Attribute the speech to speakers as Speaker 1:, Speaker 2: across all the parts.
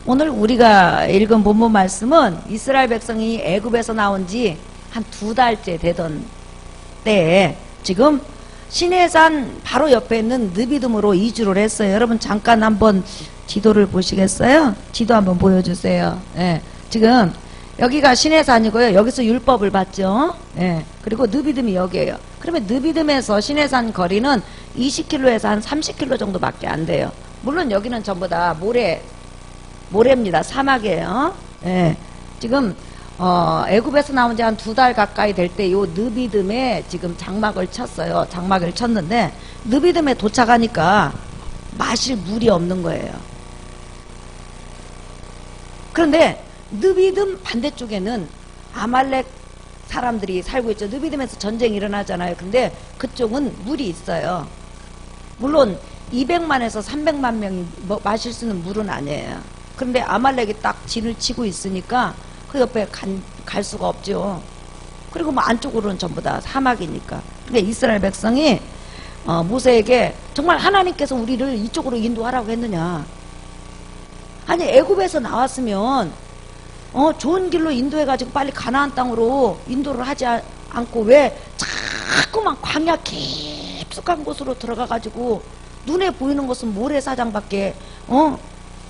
Speaker 1: 오늘 우리가 읽은 본문 말씀은 이스라엘 백성이 애굽에서 나온 지 한 2달째 되던 때에 지금 시내산 바로 옆에 있는 느비듬으로 이주를 했어요. 여러분 잠깐 한번 지도를 보시겠어요? 지도 한번 보여주세요. 예, 지금 여기가 시내산이고요. 여기서 율법을 받죠. 예, 그리고 느비듬이 여기에요. 그러면 느비듬에서 시내산 거리는 20km에서 한 30km 정도밖에 안 돼요. 물론 여기는 전부 다 모래입니다. 사막이에요. 예, 지금 애굽에서 나온 지 한 2달 가까이 될 때 요 느비듬에 지금 장막을 쳤어요. 장막을 쳤는데 느비듬에 도착하니까 마실 물이 없는 거예요. 그런데 느비듬 반대쪽에는 아말렉 사람들이 살고 있죠. 느비듬에서 전쟁이 일어나잖아요. 근데 그쪽은 물이 있어요. 물론 200만에서 300만 명이 마실 수 있는 물은 아니에요. 그런데 아말렉이 딱 진을 치고 있으니까 그 옆에 갈 수가 없죠. 그리고 뭐 안쪽으로는 전부 다 사막이니까. 그러니까 이스라엘 백성이 모세에게 정말 하나님께서 우리를 이쪽으로 인도하라고 했느냐. 아니 애굽에서 나왔으면 좋은 길로 인도해가지고 빨리 가나안 땅으로 인도를 하지 않고 왜 자꾸만 광야 깊숙한 곳으로 들어가가지고 눈에 보이는 것은 모래사장밖에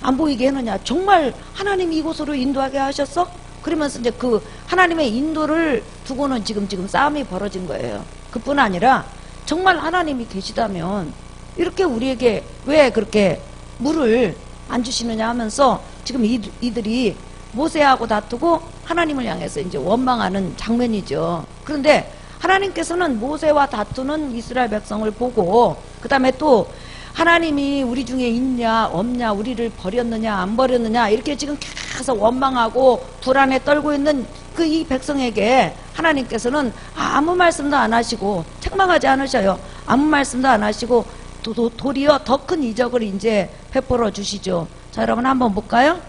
Speaker 1: 안 보이게 했느냐. 정말 하나님이 이곳으로 인도하게 하셨어? 그러면서 이제 그 하나님의 인도를 두고는 지금 싸움이 벌어진 거예요. 그뿐 아니라 정말 하나님이 계시다면 이렇게 우리에게 왜 그렇게 물을 안 주시느냐 하면서 지금 이들이 모세하고 다투고 하나님을 향해서 이제 원망하는 장면이죠. 그런데 하나님께서는 모세와 다투는 이스라엘 백성을 보고 그 다음에 또 하나님이 우리 중에 있냐 없냐 우리를 버렸느냐 안 버렸느냐 이렇게 지금 계속 원망하고 불안에 떨고 있는 그 이 백성에게 하나님께서는 아무 말씀도 안 하시고 책망하지 않으셔요. 아무 말씀도 안 하시고 도리어 더 큰 이적을 이제 베풀어 주시죠. 자, 여러분 한번 볼까요?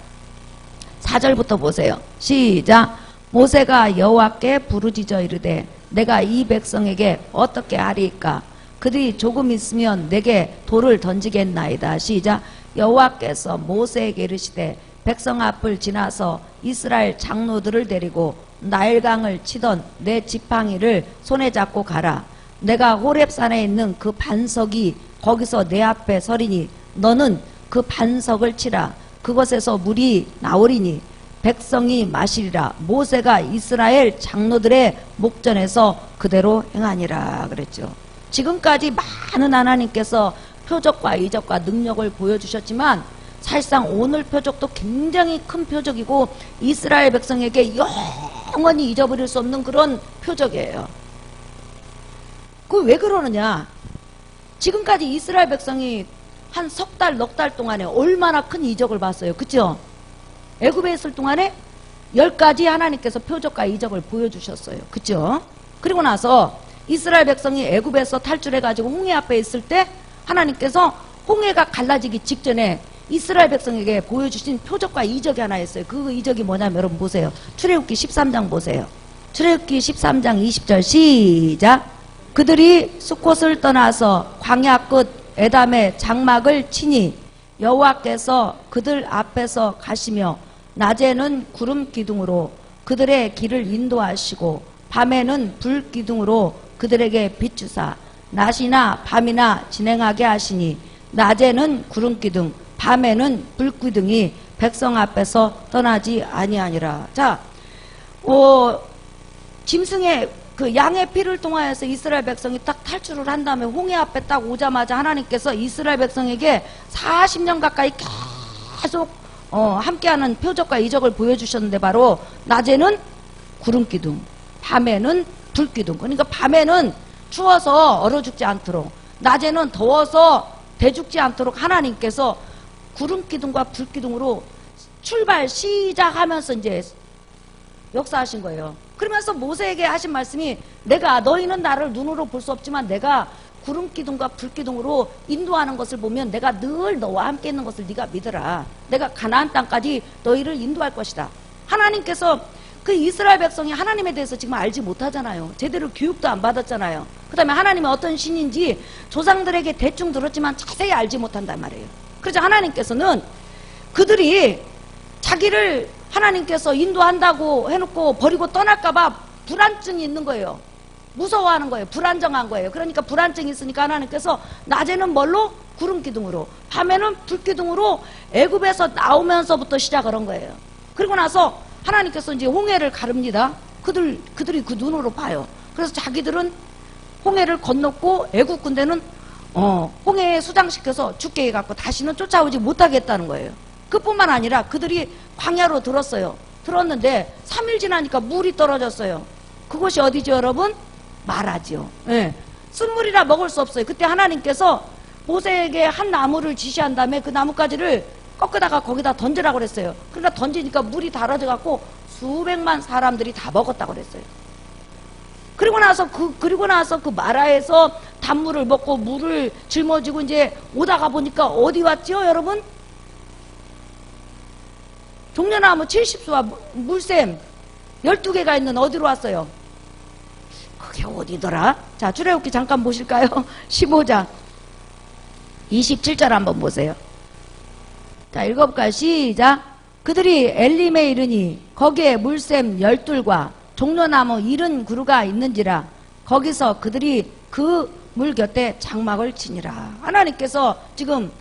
Speaker 1: 4절부터 보세요. 시작. 모세가 여호와께 부르짖어 이르되 내가 이 백성에게 어떻게 하리이까? 그들이 조금 있으면 내게 돌을 던지겠나이다. 시작. 여호와께서 모세에게 이르시되 백성 앞을 지나서 이스라엘 장로들을 데리고 나일강을 치던 내 지팡이를 손에 잡고 가라. 내가 호렙산에 있는 그 반석이 거기서 내 앞에 서리니 너는 그 반석을 치라. 그것에서 물이 나오리니 백성이 마시리라. 모세가 이스라엘 장로들의 목전에서 그대로 행하니라 그랬죠. 지금까지 많은 하나님께서 표적과 이적과 능력을 보여주셨지만 사실상 오늘 표적도 굉장히 큰 표적이고 이스라엘 백성에게 영원히 잊어버릴 수 없는 그런 표적이에요. 그 왜 그러느냐? 지금까지 이스라엘 백성이 한 석 달, 넉 달 동안에 얼마나 큰 이적을 봤어요. 그죠? 애굽에 있을 동안에 10가지 하나님께서 표적과 이적을 보여주셨어요. 그죠? 그리고 나서 이스라엘 백성이 애굽에서 탈출해가지고 홍해 앞에 있을 때 하나님께서 홍해가 갈라지기 직전에 이스라엘 백성에게 보여주신 표적과 이적이 하나 있어요. 그 이적이 뭐냐면 여러분 보세요. 출애굽기 13장 보세요. 출애굽기 13장 20절 시작. 그들이 숫곳을 떠나서 광야 끝 에담의 장막을 치니 여호와께서 그들 앞에서 가시며 낮에는 구름 기둥으로 그들의 길을 인도하시고 밤에는 불 기둥으로 그들에게 비추사 낮이나 밤이나 진행하게 하시니 낮에는 구름 기둥 밤에는 불 기둥이 백성 앞에서 떠나지 아니하니라. 자, 짐승의 그 양의 피를 통하여서 이스라엘 백성이 딱 탈출을 한 다음에 홍해 앞에 딱 오자마자 하나님께서 이스라엘 백성에게 40년 가까이 계속 함께하는 표적과 이적을 보여주셨는데 바로 낮에는 구름기둥 밤에는 불기둥. 그러니까 밤에는 추워서 얼어 죽지 않도록 낮에는 더워서 대죽지 않도록 하나님께서 구름기둥과 불기둥으로 출발 시작하면서 이제 역사하신 거예요. 그러면서 모세에게 하신 말씀이 내가 너희는 나를 눈으로 볼 수 없지만 내가 구름기둥과 불기둥으로 인도하는 것을 보면 내가 늘 너와 함께 있는 것을 네가 믿어라. 내가 가나안 땅까지 너희를 인도할 것이다. 하나님께서 그 이스라엘 백성이 하나님에 대해서 지금 알지 못하잖아요. 제대로 교육도 안 받았잖아요. 그 다음에 하나님이 어떤 신인지 조상들에게 대충 들었지만 자세히 알지 못한단 말이에요. 그래서 하나님께서는 그들이 자기를 하나님께서 인도한다고 해놓고 버리고 떠날까봐 불안증이 있는 거예요. 무서워하는 거예요. 불안정한 거예요. 그러니까 불안증이 있으니까 하나님께서 낮에는 뭘로? 구름 기둥으로, 밤에는 불 기둥으로 애굽에서 나오면서부터 시작을 한 거예요. 그리고 나서 하나님께서 이제 홍해를 가릅니다. 그들이 그 눈으로 봐요. 그래서 자기들은 홍해를 건넜고 애굽 군대는 홍해에 수장시켜서 죽게 해갖고 다시는 쫓아오지 못하겠다는 거예요. 그뿐만 아니라 그들이 광야로 들었어요. 들었는데 3일 지나니까 물이 떨어졌어요. 그곳이 어디죠, 여러분? 마라지요. 예. 쓴물이라 먹을 수 없어요. 그때 하나님께서 모세에게 한 나무를 지시한 다음에 그 나뭇가지를 꺾다가 거기다 던지라고 그랬어요. 그러니까 던지니까 물이 달아져갖고 수백만 사람들이 다 먹었다고 그랬어요. 그리고 나서 그 마라에서 단물을 먹고 물을 짊어지고 이제 오다가 보니까 어디 왔지요, 여러분? 종려나무 70수와 물샘 12개가 있는 어디로 왔어요? 그게 어디더라? 자, 출애굽기 잠깐 보실까요? 15장 27절 한번 보세요. 자, 읽어볼까요? 시작. 그들이 엘림에 이르니 거기에 물샘 12과 종려나무 70그루가 있는지라 거기서 그들이 그 물 곁에 장막을 치니라. 하나님께서 지금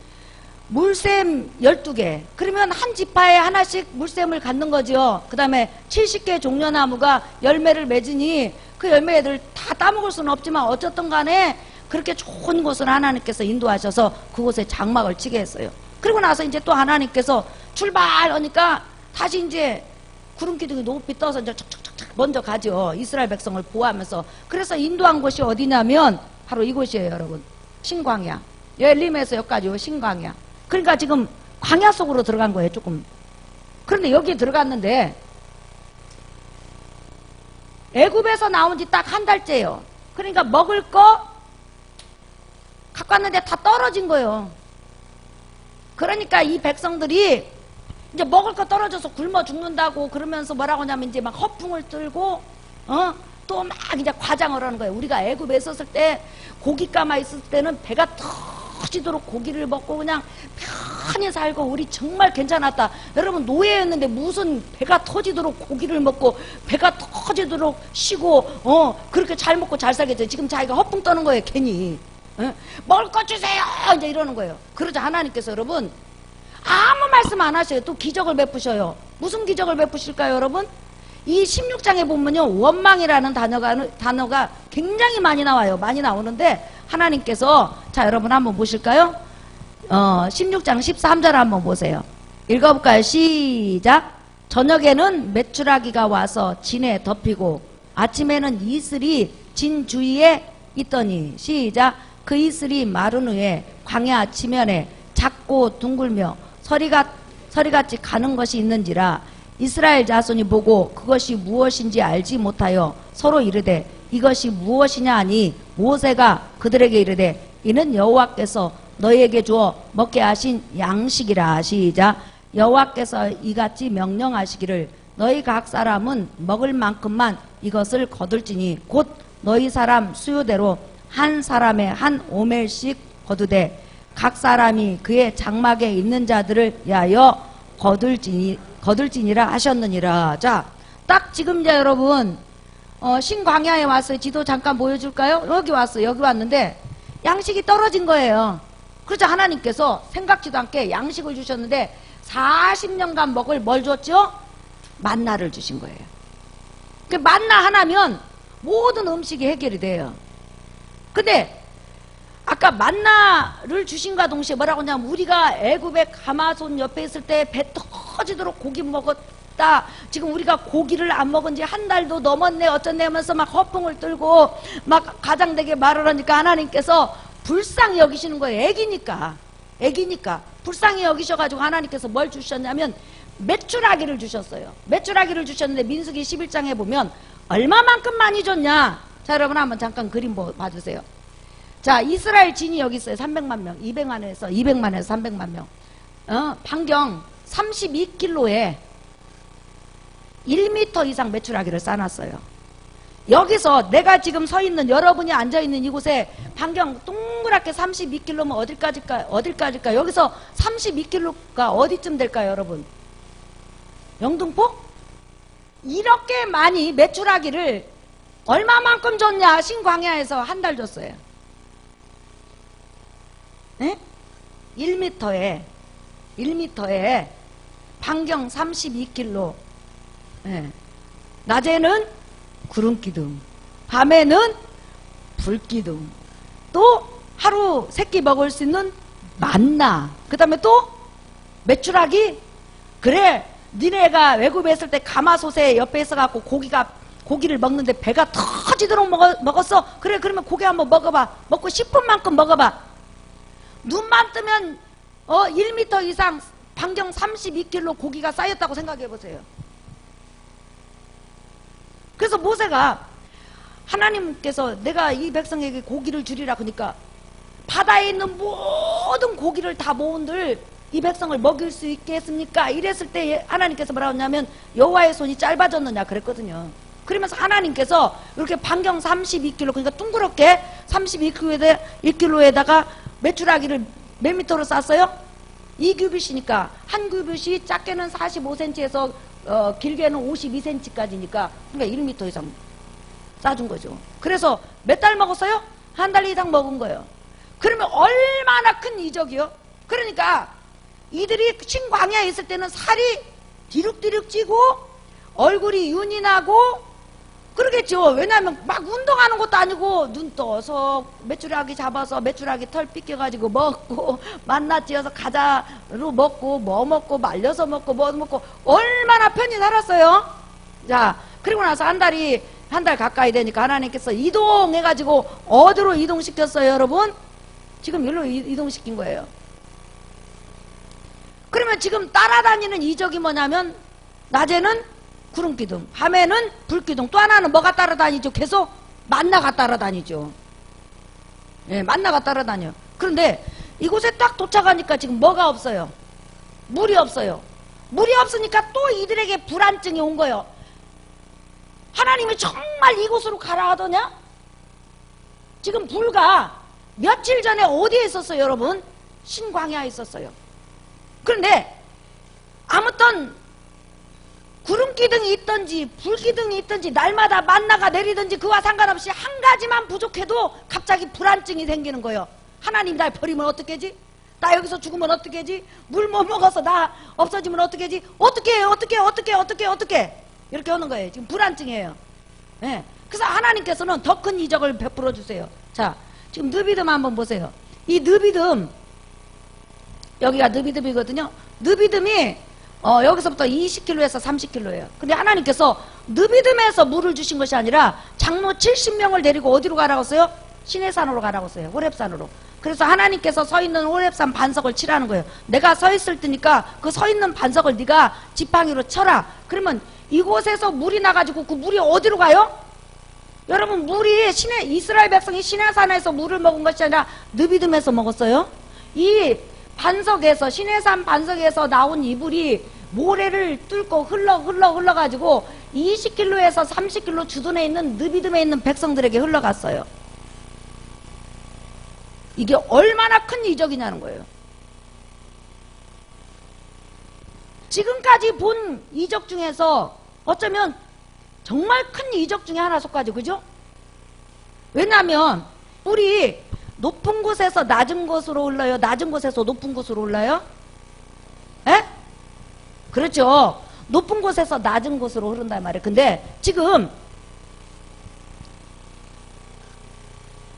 Speaker 1: 물샘 12개, 그러면 한 지파에 하나씩 물샘을 갖는 거죠. 그 다음에 70개 종려나무가 열매를 맺으니 그 열매들 다 따먹을 수는 없지만 어쨌든 간에 그렇게 좋은 곳을 하나님께서 인도하셔서 그곳에 장막을 치게 했어요. 그리고 나서 이제 또 하나님께서 출발하니까 다시 이제 구름기둥이 높이 떠서 이제 척척척 먼저 가죠. 이스라엘 백성을 보호하면서. 그래서 인도한 곳이 어디냐면 바로 이곳이에요, 여러분. 신광야. 엘림에서 여기까지 신광야. 그러니까 지금 광야 속으로 들어간 거예요, 조금. 그런데 여기에 들어갔는데 애굽에서 나온 지 딱 한 달째예요. 그러니까 먹을 거 갖고 왔는데 다 떨어진 거예요. 그러니까 이 백성들이 이제 먹을 거 떨어져서 굶어 죽는다고 그러면서 뭐라고 하냐면 이제 막 허풍을 들고 또 막 이제 과장을 하는 거예요. 우리가 애굽에 있었을 때 고기 까마 있을 때는 배가 터지도록 고기를 먹고 그냥 편히 살고 우리 정말 괜찮았다. 여러분 노예였는데 무슨 배가 터지도록 고기를 먹고 배가 터지도록 쉬고 그렇게 잘 먹고 잘 살겠죠. 지금 자기가 허풍 떠는 거예요, 괜히. 먹을 거 주세요 이제 이러는 거예요. 그러자 하나님께서 여러분 아무 말씀 안 하셔요. 또 기적을 베푸셔요. 무슨 기적을 베푸실까요, 여러분? 이 16장에 보면요, 원망이라는 단어가 굉장히 많이 나와요. 많이 나오는데 하나님께서, 자, 여러분 한번 보실까요? 16장 13절 한번 보세요. 읽어볼까요? 시작. 저녁에는 메추라기가 와서 진에 덮이고 아침에는 이슬이 진 주위에 있더니, 시작. 그 이슬이 마른 후에 광야 지면에 작고 둥글며 서리같이 가는 것이 있는지라 이스라엘 자손이 보고 그것이 무엇인지 알지 못하여 서로 이르되 이것이 무엇이냐 하니 모세가 그들에게 이르되 이는 여호와께서 너희에게 주어 먹게 하신 양식이라. 시작. 여호와께서 이같이 명령하시기를 너희 각 사람은 먹을 만큼만 이것을 거둘지니 곧 너희 사람 수요대로 한 사람에 한 오멜씩 거두되 각 사람이 그의 장막에 있는 자들을 위하여 거둘지니라 하셨느니라. 자, 딱 지금 이제 여러분 신광야에 왔어요. 지도 잠깐 보여줄까요? 여기 왔어요. 여기 왔는데 양식이 떨어진 거예요. 그러자 하나님께서 생각지도 않게 양식을 주셨는데 40년간 먹을 뭘 줬죠? 만나를 주신 거예요. 그 만나 하나면 모든 음식이 해결이 돼요. 근데 아까 만나를 주신과 동시에 뭐라고 하냐면 우리가 애굽의 가마손 옆에 있을 때 배 터지도록 고기 먹었다. 지금 우리가 고기를 안 먹은 지 한 달도 넘었네 어쩌네 하면서 막 허풍을 들고 막 가장되게 말을 하니까 하나님께서 불쌍히 여기시는 거예요. 애기니까 불쌍히 여기셔가지고 하나님께서 뭘 주셨냐면 메추라기를 주셨어요. 메추라기를 주셨는데 민수기 11장에 보면 얼마만큼 많이 줬냐. 자, 여러분 한번 잠깐 그림 봐주세요. 자, 이스라엘 진이 여기 있어요. 300만 명, 200만에서 300만 명. 반경 32km에 1m 이상 메추라기를 쌓아놨어요. 여기서 내가 지금 서 있는 여러분이 앉아 있는 이곳에 반경 동그랗게 32km면 어딜까지일까? 여기서 32km가 어디쯤 될까요, 여러분? 영등포? 이렇게 많이 메추라기를 얼마만큼 줬냐? 신광야에서 한 달 줬어요. 네? 1m에 반경 32km. 네. 낮에는 구름기둥, 밤에는 불기둥, 또 하루 세끼 먹을 수 있는 만나, 그 다음에 또 메추라기. 그래, 니네가 외국에 있을 때 가마솥에 옆에 있어갖고 고기를 먹는데 배가 터지도록 먹었어. 그래, 그러면 고기 한번 먹어봐. 먹고 싶은 만큼 먹어봐. 눈만 뜨면 1m 이상 반경 32km 고기가 쌓였다고 생각해보세요. 그래서 모세가 하나님께서 내가 이 백성에게 고기를 주리라 그러니까 바다에 있는 모든 고기를 다 모은들 이 백성을 먹일 수 있겠습니까? 이랬을 때 하나님께서 뭐라고 했냐면 여호와의 손이 짧아졌느냐 그랬거든요. 그러면서 하나님께서 이렇게 반경 32km, 그러니까 둥그렇게 32km에다가 메추라기를 몇 미터로 쌌어요? 2규빗이니까 한 규빗이 작게는 45cm에서 길게는 52cm까지니까 그러니까 1m 이상 싸준 거죠. 그래서 몇 달 먹었어요? 한 달 이상 먹은 거예요. 그러면 얼마나 큰 이적이요? 그러니까 이들이 신광야에 있을 때는 살이 디룩디룩 찌고 얼굴이 윤이 나고 그러겠죠. 왜냐하면 막 운동하는 것도 아니고 눈 떠서 메추라기 잡아서 메추라기 털 삐껴가지고 먹고 만나 찌어서 가자로 먹고 뭐 먹고 말려서 먹고 뭐 먹고 얼마나 편히 살았어요. 자, 그리고 나서 한 달 가까이 되니까 하나님께서 이동해가지고 어디로 이동시켰어요, 여러분? 지금 여기로 이동시킨 거예요. 그러면 지금 따라다니는 이적이 뭐냐면 낮에는 구름기둥, 밤에는 불기둥, 또 하나는 뭐가 따라다니죠? 계속 만나가 따라다니죠. 예, 만나가 따라다녀. 그런데 이곳에 딱 도착하니까 지금 뭐가 없어요? 물이 없어요. 물이 없으니까 또 이들에게 불안증이 온 거예요. 하나님이 정말 이곳으로 가라 하더냐? 지금 불과 며칠 전에 어디에 있었어요, 여러분? 신광야에 있었어요. 그런데 아무튼 구름기둥이 있든지 불기둥이 있든지 날마다 만나가 내리든지 그와 상관없이 한 가지만 부족해도 갑자기 불안증이 생기는 거예요. 하나님 날 버리면 어떡하지? 나 여기서 죽으면 어떡하지? 물 못 먹어서 나 없어지면 어떡하지? 어떻게 이렇게 오는 거예요. 지금 불안증이에요. 네. 그래서 하나님께서는 더 큰 이적을 베풀어 주세요. 자, 지금 느비듬 한번 보세요. 이 느비듬, 여기가 느비듬이거든요. 느비듬이 여기서부터 20km에서 30km예요. 근데 하나님께서 느비듬에서 물을 주신 것이 아니라 장로 70명을 데리고 어디로 가라고 했어요? 시내산으로 가라고 했어요. 호렙산으로. 그래서 하나님께서 서 있는 호렙산 반석을 치라는 거예요. 내가 서 있을 테니까 그 서 있는 반석을 네가 지팡이로 쳐라. 그러면 이곳에서 물이 나가지고 그 물이 어디로 가요? 여러분, 물이 이스라엘 백성이 시내산에서 물을 먹은 것이 아니라 느비듬에서 먹었어요. 이 반석에서, 시내산 반석에서 나온 이 물이 모래를 뚫고 흘러가지고 20km에서 30km 주둔에 있는 느비듬에 있는 백성들에게 흘러갔어요. 이게 얼마나 큰 이적이냐는 거예요. 지금까지 본 이적 중에서 어쩌면 정말 큰 이적 중에 하나 속하죠. 그죠? 왜냐하면 물이 높은 곳에서 낮은 곳으로 흘러요? 낮은 곳에서 높은 곳으로 흘러요? 에? 그렇죠. 높은 곳에서 낮은 곳으로 흐른단 말이에요. 근데 지금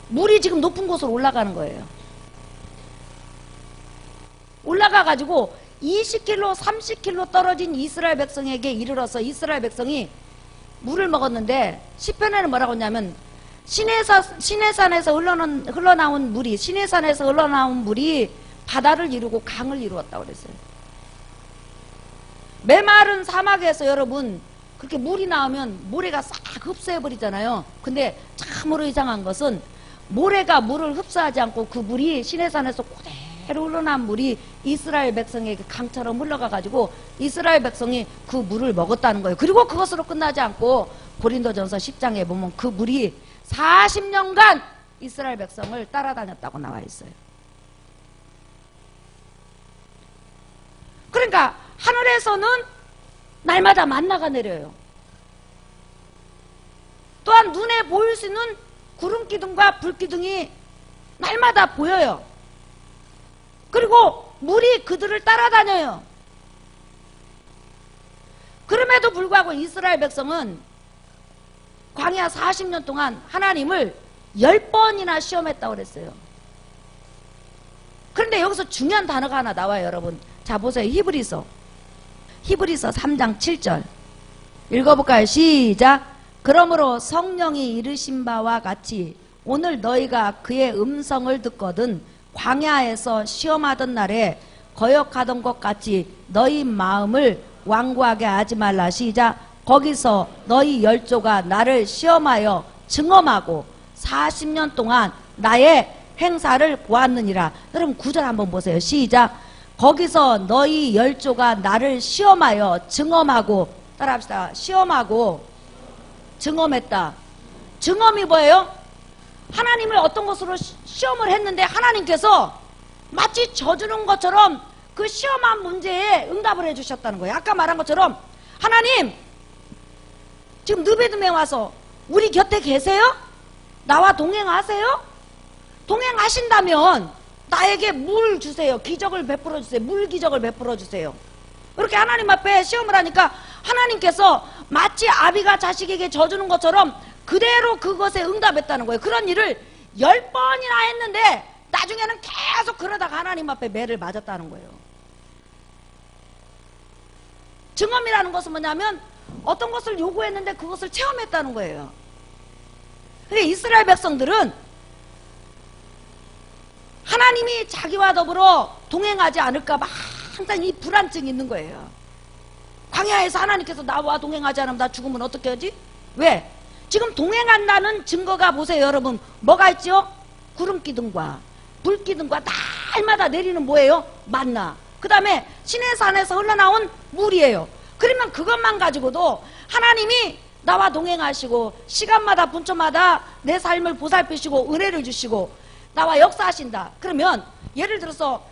Speaker 1: 물이 지금 높은 곳으로 올라가는 거예요. 올라가가지고 20km, 30km 떨어진 이스라엘 백성에게 이르러서 이스라엘 백성이 물을 먹었는데 시편에는 뭐라고 했냐면 시내산에서 흘러나온 물이 시내산에서 흘러나온 물이 바다를 이루고 강을 이루었다고 그랬어요. 메마른 사막에서 여러분 그렇게 물이 나오면 모래가 싹 흡수해버리잖아요. 근데 참으로 이상한 것은 모래가 물을 흡수하지 않고 그 물이 시내산에서 그대로 흘러난 물이 이스라엘 백성에게 강처럼 흘러가가지고 이스라엘 백성이 그 물을 먹었다는 거예요. 그리고 그것으로 끝나지 않고 고린도전서 10장에 보면 그 물이 40년간 이스라엘 백성을 따라다녔다고 나와 있어요. 그러니까 하늘에서는 날마다 만나가 내려요. 또한 눈에 보일 수 있는 구름기둥과 불기둥이 날마다 보여요. 그리고 물이 그들을 따라다녀요. 그럼에도 불구하고 이스라엘 백성은 광야 40년 동안 하나님을 10번이나 시험했다고 그랬어요. 그런데 여기서 중요한 단어가 하나 나와요, 여러분. 자, 보세요. 히브리서 3장 7절 읽어볼까요? 시작. 그러므로 성령이 이르신 바와 같이 오늘 너희가 그의 음성을 듣거든 광야에서 시험하던 날에 거역하던 것 같이 너희 마음을 완고하게 하지 말라. 시작. 거기서 너희 열조가 나를 시험하여 증험하고 40년 동안 나의 행사를 보았느니라. 여러분 9절 한번 보세요. 시작. 거기서 너희 열조가 나를 시험하여 증험하고, 따라합시다. 시험하고 증험했다. 증험이 뭐예요? 하나님을 어떤 것으로 시험을 했는데 하나님께서 마치 져주는 것처럼 그 시험한 문제에 응답을 해주셨다는 거예요. 아까 말한 것처럼 하나님 지금 느베드에 와서 우리 곁에 계세요? 나와 동행하세요? 동행하신다면 나에게 물 주세요. 기적을 베풀어 주세요. 물 기적을 베풀어 주세요. 이렇게 하나님 앞에 시험을 하니까 하나님께서 마치 아비가 자식에게 져주는 것처럼 그대로 그것에 응답했다는 거예요. 그런 일을 10번이나 했는데 나중에는 계속 그러다가 하나님 앞에 매를 맞았다는 거예요. 증언이라는 것은 뭐냐면 어떤 것을 요구했는데 그것을 체험했다는 거예요. 근데 이스라엘 백성들은 하나님이 자기와 더불어 동행하지 않을까 봐 항상 이 불안증이 있는 거예요. 광야에서 하나님께서 나와 동행하지 않으면 나 죽으면 어떻게 하지? 왜? 지금 동행한다는 증거가 보세요, 여러분. 뭐가 있죠? 구름기둥과 불기둥과 날마다 내리는 뭐예요? 만나. 그 다음에 시내산에서 흘러나온 물이에요. 그러면 그것만 가지고도 하나님이 나와 동행하시고 시간마다 분초마다 내 삶을 보살피시고 은혜를 주시고 나와 역사하신다. 그러면 예를 들어서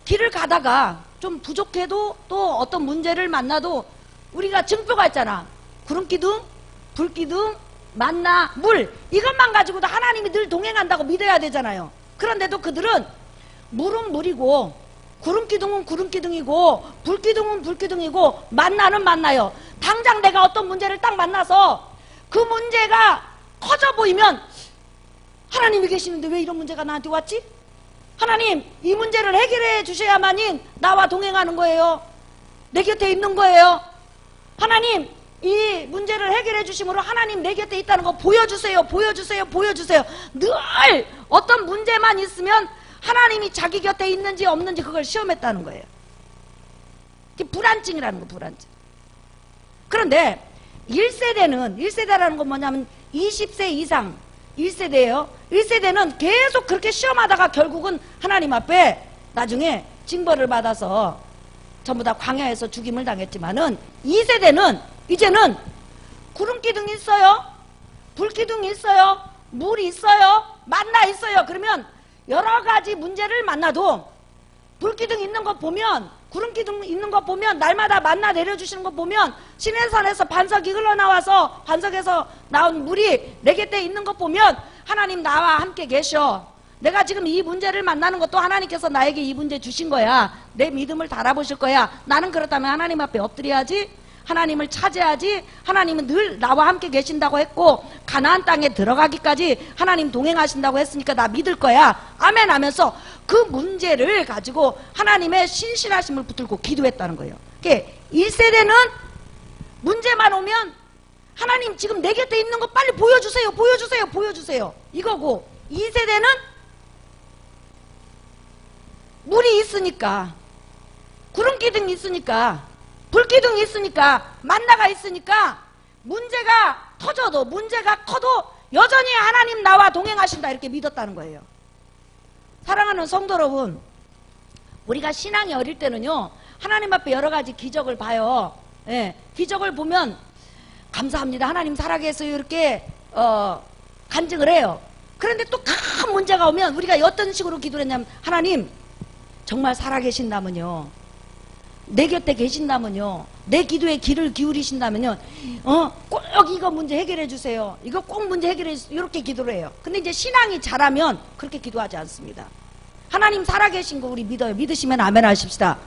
Speaker 1: 길을 가다가 좀 부족해도 또 어떤 문제를 만나도 우리가 증표가 있잖아. 구름기둥, 불기둥, 만나, 물. 이것만 가지고도 하나님이 늘 동행한다고 믿어야 되잖아요. 그런데도 그들은 물은 물이고 구름기둥은 구름기둥이고 불기둥은 불기둥이고 만나는 만나요. 당장 내가 어떤 문제를 딱 만나서 그 문제가 커져 보이면 하나님이 계시는데 왜 이런 문제가 나한테 왔지? 하나님 이 문제를 해결해 주셔야만이 나와 동행하는 거예요. 내 곁에 있는 거예요. 하나님 이 문제를 해결해 주심으로 하나님 내 곁에 있다는 거 보여주세요. 보여주세요. 보여주세요. 늘 어떤 문제만 있으면 하나님이 자기 곁에 있는지 없는지 그걸 시험했다는 거예요. 이게 불안증이라는 거, 불안증. 그런데 1세대라는 건 뭐냐면 20세 이상 1세대예요. 1세대는 계속 그렇게 시험하다가 결국은 하나님 앞에 나중에 징벌을 받아서 전부 다 광야에서 죽임을 당했지만은 2세대는 이제는 구름기둥이 있어요. 불기둥이 있어요. 물이 있어요. 만나 있어요. 그러면 여러 가지 문제를 만나도 불기둥 있는 거 보면, 구름기둥 있는 거 보면, 날마다 만나 내려주시는 거 보면, 시내산에서 반석이 흘러나와서 반석에서 나온 물이 내 곁에 있는 거 보면 하나님 나와 함께 계셔. 내가 지금 이 문제를 만나는 것도 하나님께서 나에게 이 문제 주신 거야. 내 믿음을 달아보실 거야. 나는 그렇다면 하나님 앞에 엎드려야지. 하나님을 찾아야지. 하나님은 늘 나와 함께 계신다고 했고 가나안 땅에 들어가기까지 하나님 동행하신다고 했으니까 나 믿을 거야. 아멘 하면서 그 문제를 가지고 하나님의 신실하심을 붙들고 기도했다는 거예요. 1세대는 문제만 오면 하나님 지금 내 곁에 있는 거 빨리 보여주세요. 보여주세요. 보여주세요. 이거고 2세대는 물이 있으니까, 구름기둥이 있으니까, 불기둥이 있으니까, 만나가 있으니까 문제가 터져도 문제가 커도 여전히 하나님 나와 동행하신다 이렇게 믿었다는 거예요. 사랑하는 성도 여러분, 우리가 신앙이 어릴 때는요 하나님 앞에 여러 가지 기적을 봐요. 예, 기적을 보면 감사합니다. 하나님 살아계세요. 이렇게 간증을 해요. 그런데 또 큰 문제가 오면 우리가 어떤 식으로 기도를 했냐면 하나님 정말 살아계신다면요 내 곁에 계신다면요, 내 기도에 귀를 기울이신다면요, 꼭 이거 문제 해결해 주세요, 이거 꼭 문제 해결해 주세요, 이렇게 기도를 해요. 근데 이제 신앙이 자라면 그렇게 기도하지 않습니다. 하나님 살아계신 거 우리 믿어요. 믿으시면 아멘 하십시다.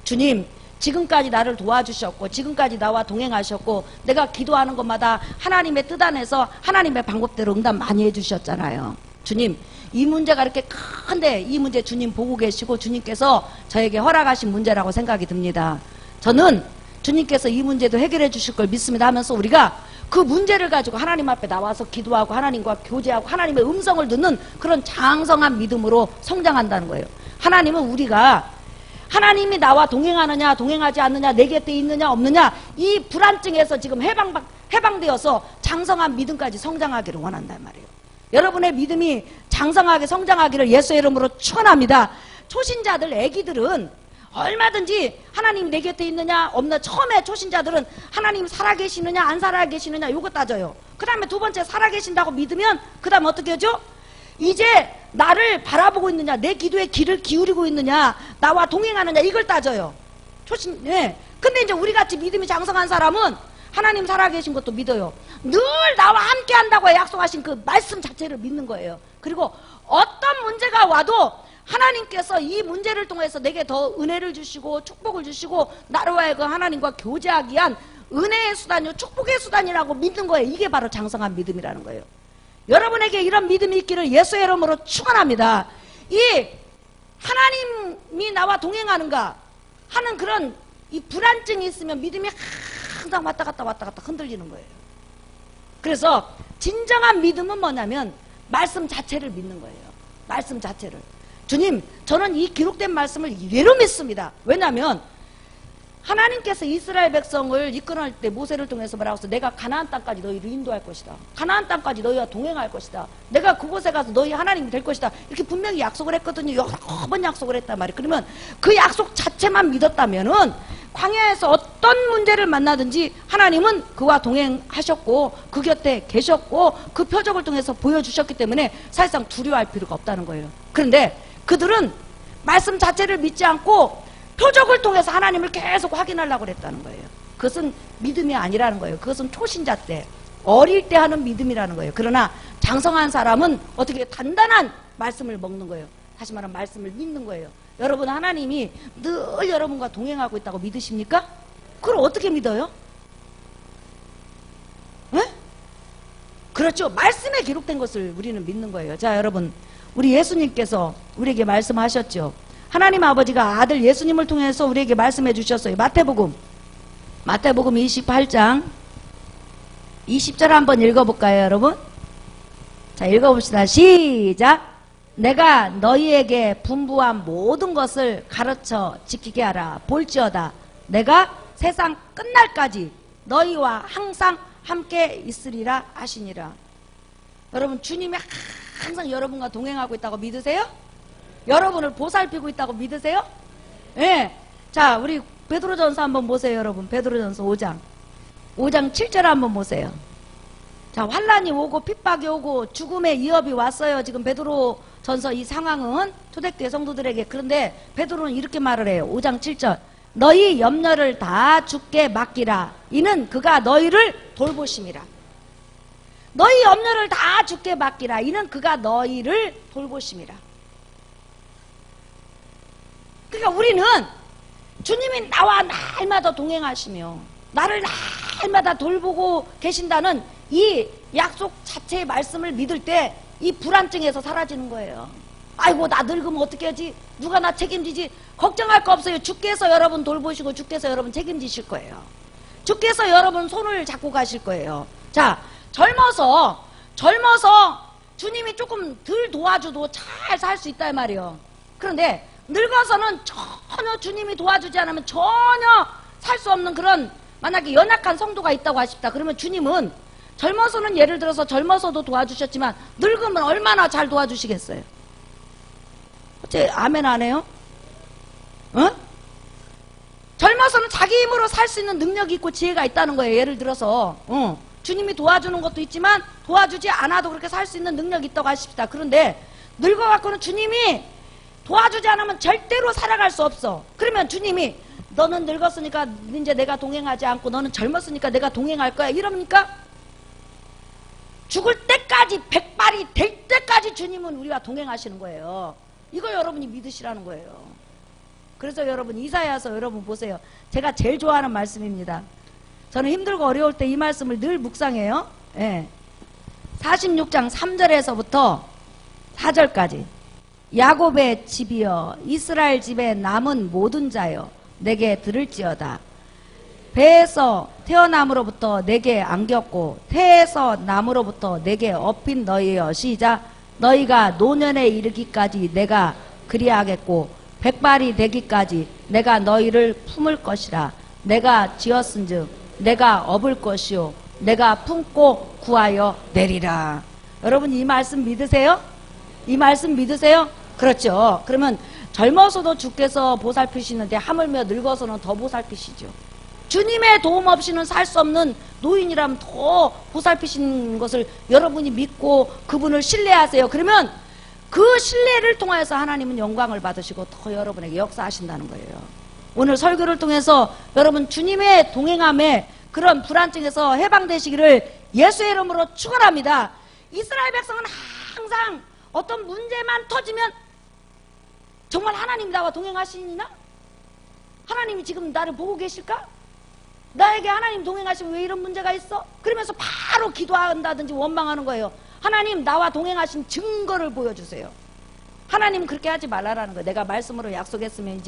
Speaker 1: 주님, 지금까지 나를 도와주셨고 지금까지 나와 동행하셨고 내가 기도하는 것마다 하나님의 뜻 안에서 하나님의 방법대로 응답 많이 해주셨잖아요. 주님, 이 문제가 이렇게 큰데 이 문제 주님 보고 계시고 주님께서 저에게 허락하신 문제라고 생각이 듭니다. 저는 주님께서 이 문제도 해결해 주실 걸 믿습니다 하면서 우리가 그 문제를 가지고 하나님 앞에 나와서 기도하고 하나님과 교제하고 하나님의 음성을 듣는 그런 장성한 믿음으로 성장한다는 거예요. 하나님은 우리가 하나님이 나와 동행하느냐 동행하지 않느냐 내 곁에 있느냐 없느냐 이 불안증에서 지금 해방되어서 장성한 믿음까지 성장하기를 원한단 말이에요. 여러분의 믿음이 장성하게 성장하기를 예수의 이름으로 축원합니다. 초신자들, 애기들은 얼마든지 하나님 내 곁에 있느냐 없느냐, 처음에 초신자들은 하나님 살아계시느냐 안 살아계시느냐 요거 따져요. 그 다음에 두 번째 살아계신다고 믿으면 그 다음에 어떻게 하죠? 이제 나를 바라보고 있느냐, 내 기도에 귀를 기울이고 있느냐, 나와 동행하느냐 이걸 따져요. 네. 근데 이제 우리같이 믿음이 장성한 사람은 하나님 살아계신 것도 믿어요. 늘 나와 함께 한다고 약속하신 그 말씀 자체를 믿는 거예요. 그리고 어떤 문제가 와도 하나님께서 이 문제를 통해서 내게 더 은혜를 주시고 축복을 주시고 나로와의 그 하나님과 교제하기 위한 은혜의 수단이요 축복의 수단이라고 믿는 거예요. 이게 바로 장성한 믿음이라는 거예요. 여러분에게 이런 믿음이 있기를 예수의 이름으로 축원합니다. 이 하나님이 나와 동행하는가 하는 그런 이 불안증이 있으면 믿음이 항상 왔다 갔다 흔들리는 거예요. 그래서 진정한 믿음은 뭐냐면 말씀 자체를 믿는 거예요. 말씀 자체를. 주님, 저는 이 기록된 말씀을 이대로 믿습니다. 왜냐하면 하나님께서 이스라엘 백성을 이끌어낼 때 모세를 통해서 뭐라고 했어? 내가 가나안 땅까지 너희를 인도할 것이다. 가나안 땅까지 너희와 동행할 것이다. 내가 그곳에 가서 너희 하나님이 될 것이다. 이렇게 분명히 약속을 했거든요. 여러 번 약속을 했단 말이에요. 그러면 그 약속 자체만 믿었다면은 광야에서 어떤 문제를 만나든지 하나님은 그와 동행하셨고 그 곁에 계셨고 그 표적을 통해서 보여주셨기 때문에 사실상 두려워할 필요가 없다는 거예요. 그런데 그들은 말씀 자체를 믿지 않고 표적을 통해서 하나님을 계속 확인하려고 그랬다는 거예요. 그것은 믿음이 아니라는 거예요. 그것은 초신자 때, 어릴 때 하는 믿음이라는 거예요. 그러나 장성한 사람은 어떻게 단단한 말씀을 먹는 거예요. 다시 말하면 말씀을 믿는 거예요. 여러분, 하나님이 늘 여러분과 동행하고 있다고 믿으십니까? 그걸 어떻게 믿어요? 에? 그렇죠. 말씀에 기록된 것을 우리는 믿는 거예요. 자, 여러분, 우리 예수님께서 우리에게 말씀하셨죠. 하나님 아버지가 아들 예수님을 통해서 우리에게 말씀해 주셨어요. 마태복음 28장 20절 한번 읽어볼까요, 여러분? 자, 읽어봅시다. 시작. 내가 너희에게 분부한 모든 것을 가르쳐 지키게 하라. 볼지어다 내가 세상 끝날까지 너희와 항상 함께 있으리라 하시니라. 여러분, 주님이 항상 여러분과 동행하고 있다고 믿으세요? 여러분을 보살피고 있다고 믿으세요? 예. 네. 자, 우리 베드로전서 한번 보세요, 여러분. 베드로전서 5장 7절 한번 보세요. 자, 환란이 오고 핍박이 오고 죽음의 위협이 왔어요. 지금 베드로전서 이 상황은 초대교회 성도들에게. 그런데 베드로는 이렇게 말을 해요. 5장 7절. 너희 염려를 다 주께 맡기라. 이는 그가 너희를 돌보심이라. 너희 염려를 다 주께 맡기라. 이는 그가 너희를 돌보심이라. 그러니까 우리는 주님이 나와 날마다 동행하시며 나를 날마다 돌보고 계신다는 이 약속 자체의 말씀을 믿을 때 이 불안증에서 사라지는 거예요. 아이고, 나 늙으면 어떻게 하지? 누가 나 책임지지? 걱정할 거 없어요. 주께서 여러분 돌보시고 주께서 여러분 책임지실 거예요. 주께서 여러분 손을 잡고 가실 거예요. 자, 젊어서 주님이 조금 덜 도와줘도 잘 살 수 있다 말이에요. 그런데 늙어서는 전혀 주님이 도와주지 않으면 전혀 살 수 없는 그런, 만약에 연약한 성도가 있다고 하십니다. 그러면 주님은 젊어서는, 예를 들어서 젊어서도 도와주셨지만 늙으면 얼마나 잘 도와주시겠어요? 어째 아멘 안 해요? 젊어서는 자기 힘으로 살 수 있는 능력이 있고 지혜가 있다는 거예요. 예를 들어서 주님이 도와주는 것도 있지만 도와주지 않아도 그렇게 살 수 있는 능력이 있다고 하십시다. 그런데 늙어갖고는 주님이 도와주지 않으면 절대로 살아갈 수 없어. 그러면 주님이 너는 늙었으니까 이제 내가 동행하지 않고 너는 젊었으니까 내가 동행할 거야 이럽니까? 죽을 때까지 백발이 될 때까지 주님은 우리와 동행하시는 거예요. 이걸 여러분이 믿으시라는 거예요. 그래서 여러분 이사야서 여러분 보세요. 제가 제일 좋아하는 말씀입니다. 저는 힘들고 어려울 때 이 말씀을 늘 묵상해요. 예. 46장 3절에서부터 4절까지 야곱의 집이여 이스라엘 집에 남은 모든 자여 내게 들을지어다. 배에서 태어남으로부터 내게 안겼고 태에서 남으로부터 내게 업힌 너희여 시작. 너희가 노년에 이르기까지 내가 그리하겠고 백발이 되기까지 내가 너희를 품을 것이라. 내가 지었은즉 내가 업을 것이요 내가 품고 구하여 내리라. 여러분 이 말씀 믿으세요? 이 말씀 믿으세요? 그렇죠. 그러면 젊어서도 주께서 보살피시는데 하물며 늙어서는 더 보살피시죠. 주님의 도움 없이는 살 수 없는 노인이라면 더 보살피시는 것을 여러분이 믿고 그분을 신뢰하세요. 그러면 그 신뢰를 통해서 하나님은 영광을 받으시고 더 여러분에게 역사하신다는 거예요. 오늘 설교를 통해서 여러분 주님의 동행함에 그런 불안증에서 해방되시기를 예수의 이름으로 축원합니다. 이스라엘 백성은 항상 어떤 문제만 터지면 정말 하나님 나와 동행하시나? 하나님이 지금 나를 보고 계실까? 나에게 하나님 동행하시면 왜 이런 문제가 있어? 그러면서 바로 기도한다든지 원망하는 거예요. 하나님 나와 동행하신 증거를 보여주세요. 하나님은 그렇게 하지 말라라는 거예요. 내가 말씀으로 약속했으면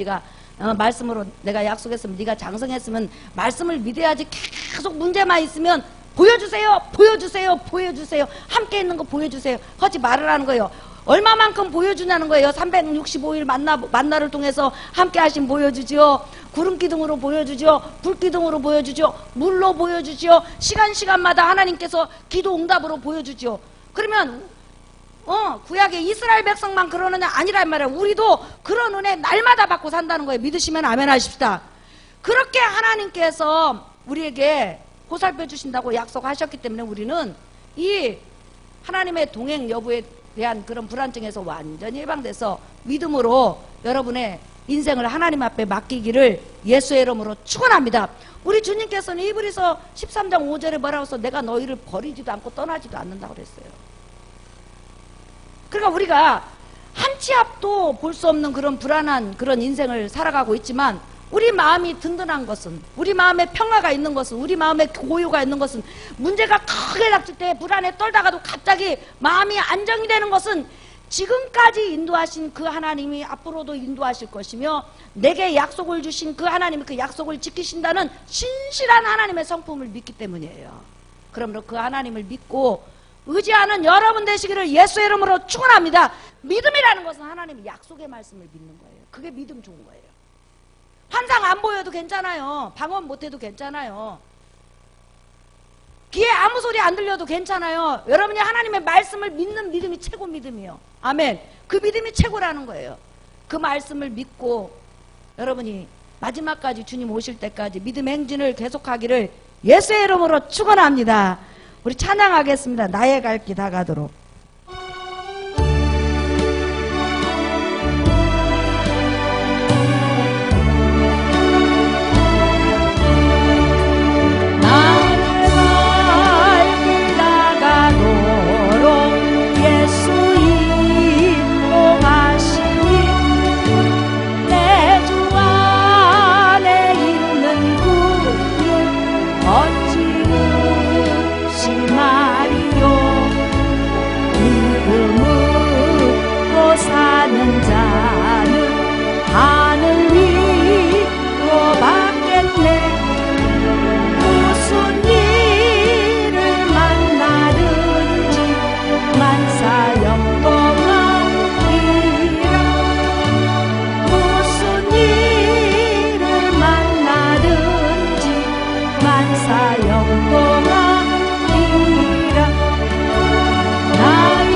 Speaker 1: 말씀으로 내가 약속했으면 네가 장성했으면 말씀을 믿어야지. 계속 문제만 있으면 보여주세요. 보여주세요. 보여주세요. 함께 있는 거 보여주세요. 하지 말으라는 거예요. 얼마만큼 보여주냐는 거예요. 365일 만나를 통해서 함께 하신 보여주지요. 구름기둥으로 보여주죠. 불기둥으로 보여주죠. 물로 보여주죠. 시간마다 하나님께서 기도 응답으로 보여주죠. 그러면 구약의 이스라엘 백성만 그런 은혜 아니란 말이에요. 우리도 그런 은혜 날마다 받고 산다는 거예요. 믿으시면 아멘 하십시다. 그렇게 하나님께서 우리에게 보살펴 주신다고 약속하셨기 때문에 우리는 이 하나님의 동행 여부에 대한 그런 불안증에서 완전히 해방돼서 믿음으로 여러분의 인생을 하나님 앞에 맡기기를 예수의 이름으로 축원합니다. 우리 주님께서는 히브리서 13장 5절에 뭐라고 해서 내가 너희를 버리지도 않고 떠나지도 않는다고 그랬어요. 그러니까 우리가 한 치 앞도 볼 수 없는 그런 불안한 그런 인생을 살아가고 있지만 우리 마음이 든든한 것은, 우리 마음에 평화가 있는 것은, 우리 마음에 고요가 있는 것은, 문제가 크게 닥칠 때 불안에 떨다가도 갑자기 마음이 안정이 되는 것은 지금까지 인도하신 그 하나님이 앞으로도 인도하실 것이며 내게 약속을 주신 그 하나님이 그 약속을 지키신다는 신실한 하나님의 성품을 믿기 때문이에요. 그러므로 그 하나님을 믿고 의지하는 여러분 되시기를 예수의 이름으로 축원합니다. 믿음이라는 것은 하나님의 약속의 말씀을 믿는 거예요. 그게 믿음 좋은 거예요. 환상 안 보여도 괜찮아요. 방언 못해도 괜찮아요. 귀에 아무 소리 안 들려도 괜찮아요. 여러분이 하나님의 말씀을 믿는 믿음이 최고 믿음이에요. 아멘. 그 믿음이 최고라는 거예요. 그 말씀을 믿고 여러분이 마지막까지 주님 오실 때까지 믿음 행진을 계속하기를 예수의 이름으로 축원합니다. 우리 찬양하겠습니다. 나의 갈 길 다가도록.
Speaker 2: 사는 자는 하늘 위로 받겠네. 무슨 일을 만나든지 만사형통하리라. 무슨 일을 만나든지 만사형통하리라. 나의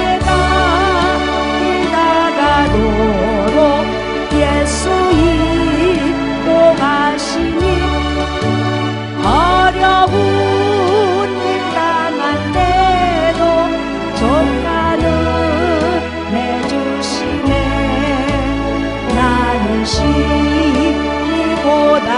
Speaker 2: 예수 인도하시니 어려운 일 당할 때도 조카는 내주시네. 나는 시보다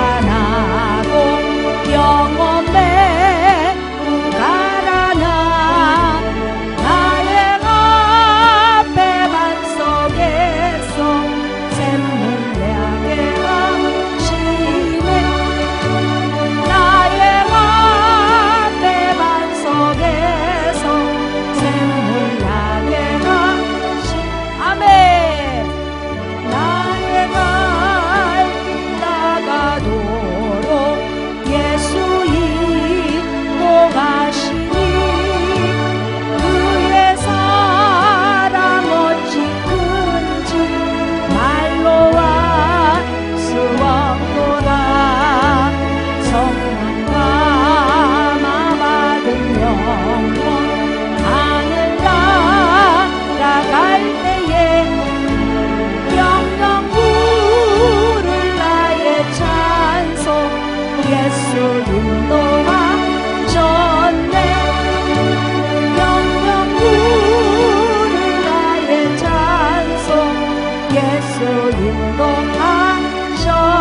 Speaker 2: 인도하셨네.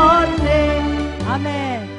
Speaker 2: 아멘.